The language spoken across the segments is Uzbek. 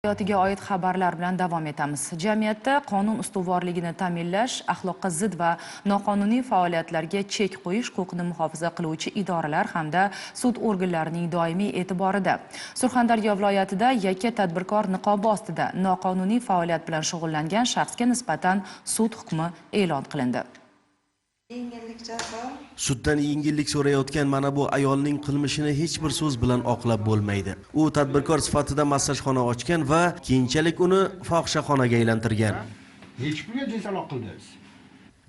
Hayotiga oid xabarlar bilan davom etamiz. Jamiyatda qonun ustuvorligini ta'minlash, axloqqa zid va noqonuniy faoliyatlarga chek qo'yish huquqini muhofaza qiluvchi idoralar hamda sud organlarining doimiy e'tiborida. Surxondaryo viloyatida yakka tadbirkor niqobi ostida noqonuniy faoliyat bilan shug'ullangan shaxsga nisbatan sud hukmi e'lon qilindi. Suddan yengillik so'rayotgan mana bu ayolning qilmishini hech bir so'z bilan oqlab bo'lmaydi. U tadbirkor sifatida massajxona ochgan va keyinchalik uni fohishaxonaga aylantirgan. Hech kimga jinsaloq qildingiz?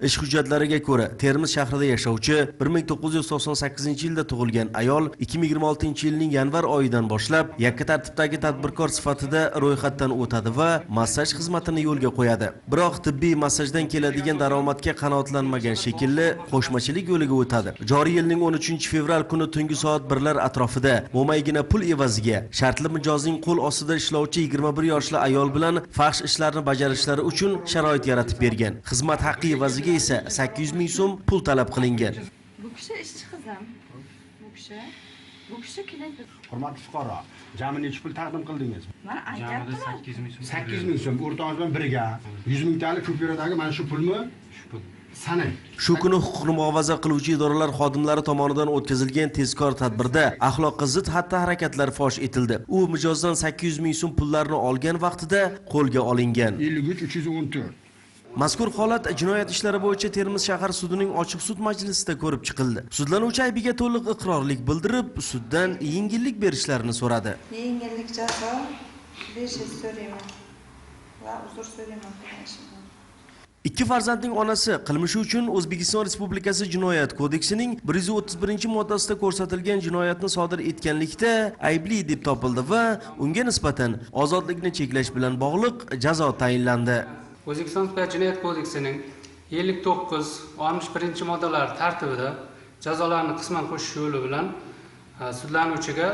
Ish hujjatlariga ko'ra, Termiz shahrida yashovchi 1998-yilda tug'ilgan ayol 2026-yilning yanvar oyidan boshlab yakka tartibdagi tadbirkor sifatida ro'yxatdan o'tadi va massaj xizmatini yo'lga qo'yadi. Biroq tibbiy massajdan keladigan daromadga qanoatlanmagan shekilli qo'shmachilik yo'liga o'tadi. Joriy yilning 13-fevral kuni tungi soat 1lar atrofida mo'maygina pul evaziga shartli mijozning qo'l ostida ishlovchi 21 yoshli ayol bilan fahsh ishlarni bajarishlari uchun sharoit yaratib bergan. Xizmat haqqi evaziga esa 800 ming so'm pul talab qilingan. Bu kishi ishchi qizim. Bu kishi klient. Hurmatli fuqaro, jami necha pul taqdim qildingiz? Mana aytayapman. 800 ming so'm. 800 ming so'm o'rtog'ingiz bilan birga 100 ming talik kupyuradagi mana shu pulmi? Shu pul. Sanang. Shu kuni huquqni muhofaza qiluvchi idoralar xodimlari tomonidan o'tkazilgan tezkor tadbirda axloqqa zid xatti-harakatlar fosh etildi. U mijozdan 800 ming so'm pullarni olgan vaqtida qo'lga olingan. 53-314. Mazkur holat jinoyat ishlari bo'yicha Termiz shahar sudining ochiq sud majlisida ko'rib chiqildi. Sudlanuvchi aybiga to'liq iqrorlik bildirib, suddan yengillik berishlarini so'radi. Yengillik jazo berishingizni so'rayman va uzr so'rayman. Ikki farzandning onasi qilmishi uchun O'zbekiston Respublikasi Jinoyat kodeksining 131-moddasida ko'rsatilgan jinoyatni sodir etganlikda aybli deb topildi va unga nisbatan ozodlikni cheklash bilan bog'liq jazo tayinlandi. O'zbekiston Jinoyat kodeksining 59-61-moddalari tartibida jazolarni qisman qo'shish yo'li bilan sudlanuvchiga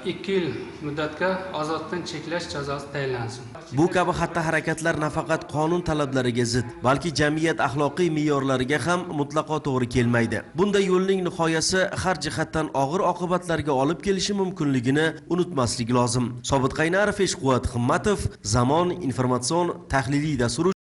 2 yil muddatga ozodlikdan cheklash jazosi tayinlansin. Bu kabi xatti-harakatlar nafaqat qonun talablariga zid, balki jamiyat axloqiy me'yorlariga ham mutlaqo to'g'ri kelmaydi. Bunday yo'lning nihoyasi har jihatdan og'ir oqibatlarga olib kelishi mumkinligini unutmaslik lozim. Sobit Qaynarov, Eshquvvat Himmatov, Zamon informatsion tahliliy dasturi